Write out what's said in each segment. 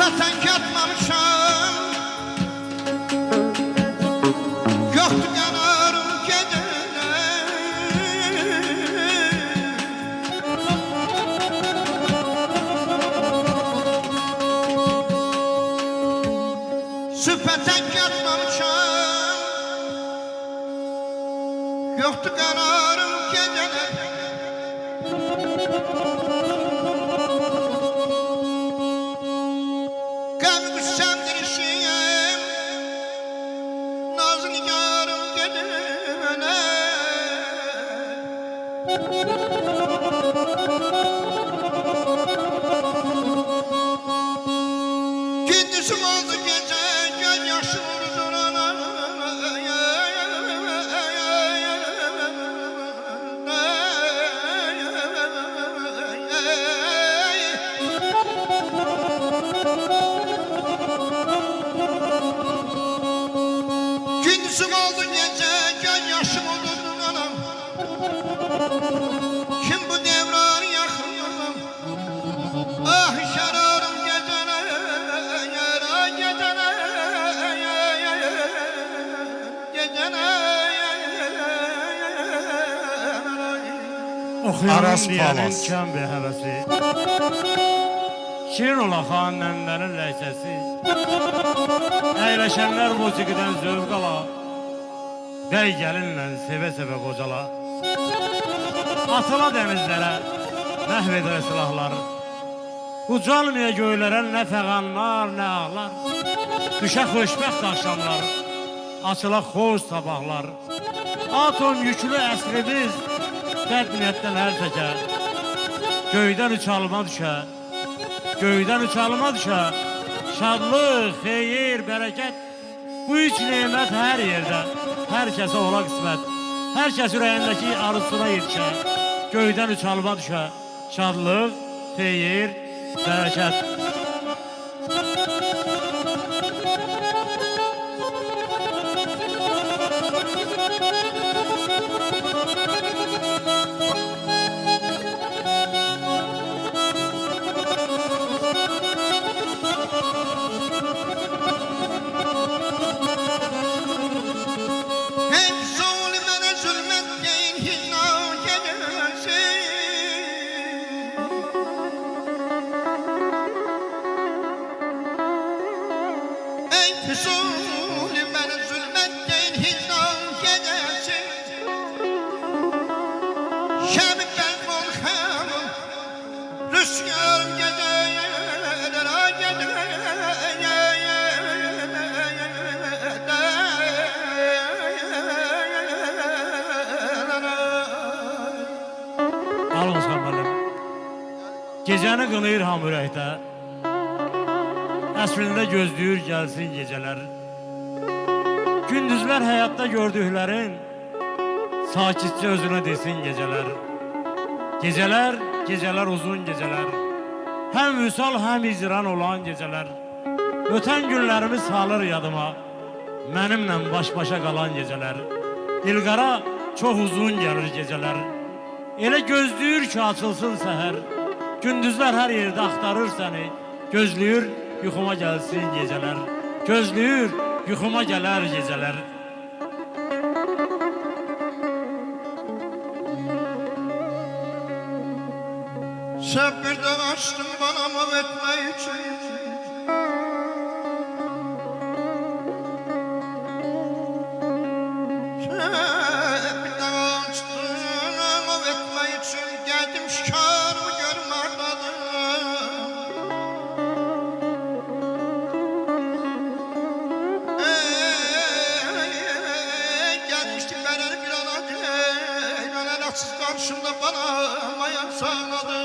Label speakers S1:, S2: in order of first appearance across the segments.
S1: Pəsənk atmamışam, yoxdur qərarım gedənə. Pəsənk atmamışam, yoxdur qərarım gedənə. Gündüzüm oldu gece, göz yaşım vurdur anam. Gündüzüm oldu gece, göz yaşım vurdur anam. Kim bu devran yakınım? Ah şararım gecene, gecene, gecene.
S2: Oxuyuram
S3: Aras
S2: deyənin
S3: Palas.
S2: kəm bir həvəsi. Şirin ola xanəndənin ləysəsi. Əyləşənlər musiqidən zövq ala. Bəy gəlinlə sevə-sevə qocala. Atıla dənizlərə, məhv edir silahları. Ucalmaya göylərə nə fəğanlar, nə ağlar. Düşə xoşbəxt axşamlar, açıla xoş sabahlar. Atom yüklü əsrimiz qədniyyətdən hər təkə. Göydən uçalma düşə, göydən uçalma düşə. Şadlıq, xeyir, bərəkət. Bu üç nemət hər yerdə, hər kəsə ola qismət. Hər kəs ürəyindəki arzusuna yetişə. Göydən uçalma düşə. Şadlıq, xeyir, bərəkət.
S1: Füzuli beni zulmet değil hizdan gecesi. Şemi ben volkanım, rüzgarım geceye
S2: Alınız xanlarım. Gecəni qınıyır ham ürəkdə. Əslində gözləyir gəlsin gecələr. Gündüzlər həyatda gördüklərin sakitcə özünə desin gecələr. Gecələr, gecələr uzun gecələr. Həm vüsal, həm icran olan gecələr. Ötən günlərimi salır yadıma, mənimlə baş-başa qalan gecələr. İlqara çox uzun gəlir gecələr. Elə gözləyir ki, açılsın səhər. Gündüzlər hər yerdə axtarır səni. Gözləyir, yuxuma gəlsin gecələr. Gözləyir, yuxuma gələr gecələr.
S1: Sen birden açtın bana mı etme için. Sen birden açtın mı etme için. Geldim şikarımı görüm arladım. Gelmiştim ben bir an acı. İnanelaksız karşımda bana mayan sağladı.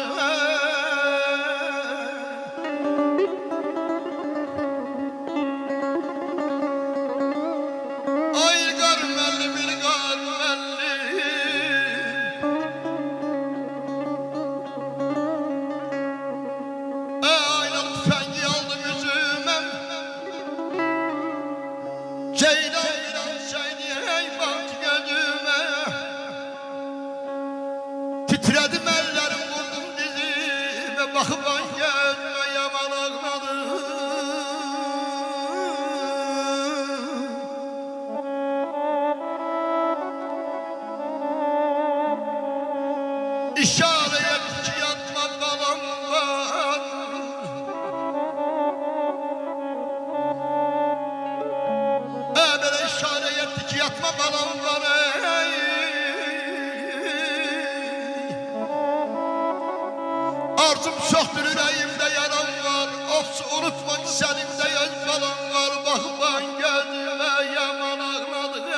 S1: getmə balam var ey. Arzum çoxdur ürəyimdə yaram var. Ofsu unutma ki sənimdə yaz balam var. Baxman gözümə yaman ağladı ey.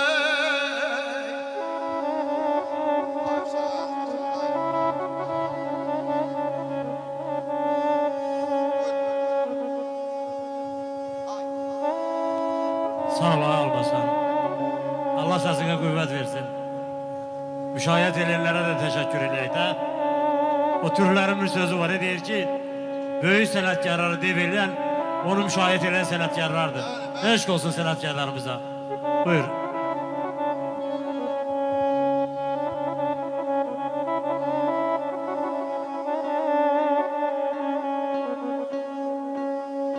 S2: Sağ ol Albasan. Allah səsine qüvvət versin. Müşahiət edenlərə də təşəkkür edək də. O türlərin bir sözü var, deyir ki, böyük sənətkarları devirlən, onu müşahiət edən sənətkarlardır. Eşq olsun sənətkarlarımıza. Buyur.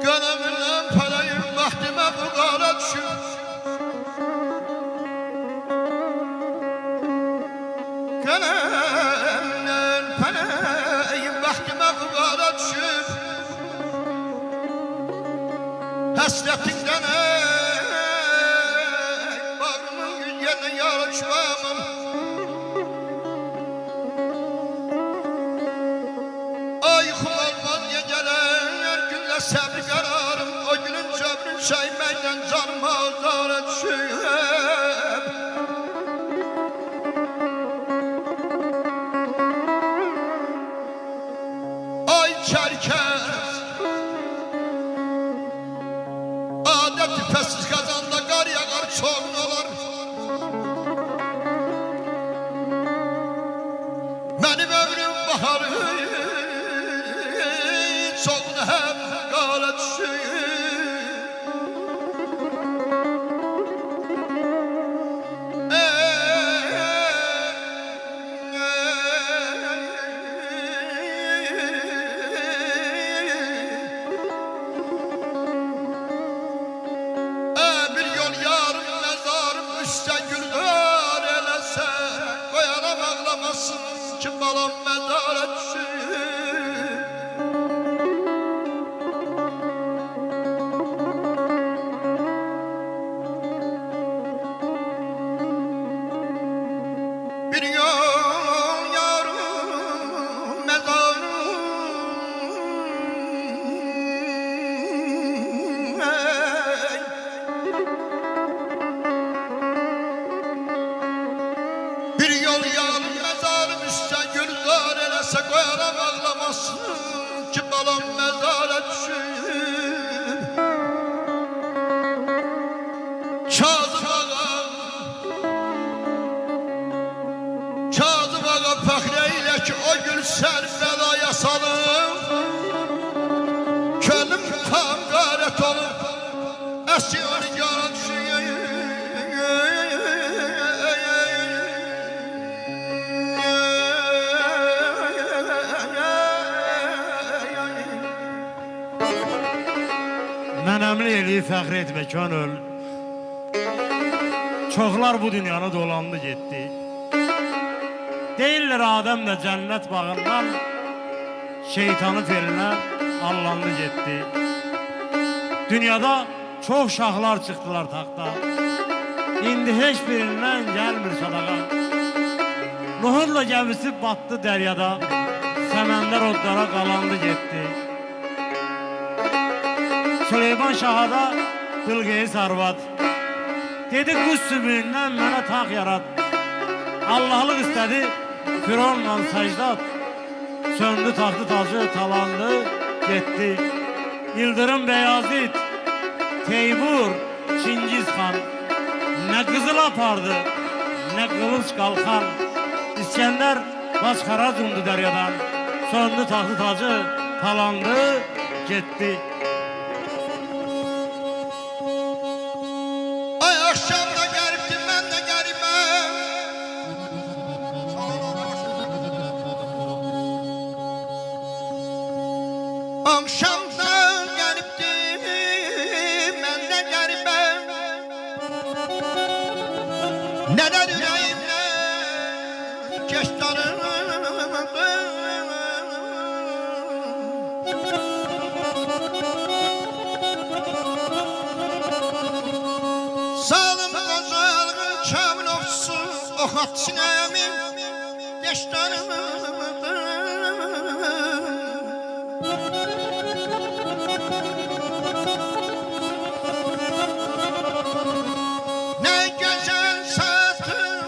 S1: Qələmimdən pələyim vaxtimə bu qara düşür. Qələmimdən pələyim vaxtimə bu qara düşür. Həsrətindən ey, bağrımın gün yerine yarışmamın. Ay xulalmaz gecələr, günlər səbri qararım. O günün cöbrün çəyməklə canıma azara düşüb. Ay çərkəz, adət-i pəsiz qazanda qar yağar çoğun olar. Mənim ömrüm baharı, çoğun həm qara düşür. Bir yol yarım mezarım üstte güldür eləsə, qoyaram ağlamasın ki balam mezara düşür. Bir yol yarım mezarım ey. Bir yol yarım mezarım üstte güldür eləsə, qoyaram ağlamasın ki balam mezara düşür. Kazım ağa, Kazım ağa fəxr eylə ki o gül sən bəlaya salıb. Könlüm tam qarət olub, əsir yara düşür.
S2: Mənəmli eləyib fəxr etmə könül. Çoxlar bu dünyanı dolandı getdi. Deyirlər Adəm də cənnət bağından şeytanı felinə allandı getdi. Dünyada çox şahlar çıxdılar taxta. İndi heç birindən gəlmir sadaqa. Nuhurla gəmisi batdı dəryada. Səməndər odlara qalandı getdi. Süleyman Şaha da Bilqeyis arvad. Dedi qüz sümüyündən mənə taq yarat. Allahlıq istədi Fironla səcdat. Söndü taxtı tacı, talandı, getdi. Yıldırım Beyazıt, Teymur, Çingiz xan. Nə qızıl apardı, nə qılınç qalxan. İskəndər başqara cumdu dəryadan. Söndü taxtı tacı, talandı, getdi.
S1: Ay akşamda gariptim ben de garibim. Akşamda gariptim ben de garibim. Neden yüreğimde keştarım. Salım kozalgı oxat sinəmi yaşlarımı ne güzel satın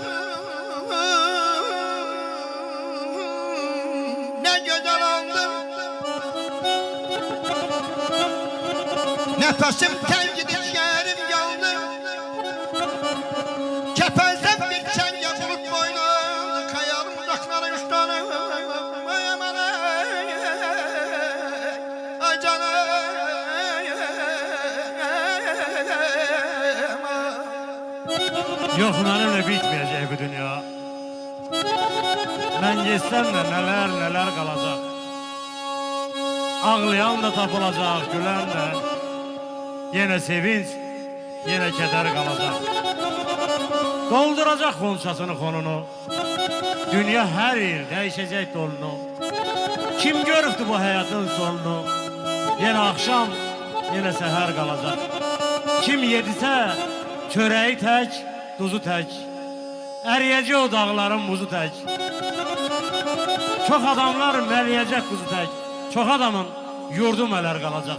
S1: ne güzel aldım nefesim tenkidi yerim yandı kepezden bir çenge bulut boyladı kayalım uzaklara üç tane ay aman ay canım
S2: Yok benimle bitmeyecek bu dünya. Ben geçsem de neler kalacak. Ağlayan da tapılacak, gülen de. Yine sevinç, yine keder kalacak. Dolduracak konçasını konunu. Dünya her yıl değişecek dolunu. Kim görüptü bu hayatın sonunu? Yine akşam, yine seher kalacak. Kim yedise çöreği tek, tuzu tek. Eriyecek o dağların buzu tek. Çok adamlar meleyecek kuzu tek. Çok adamın yurdu meler kalacak.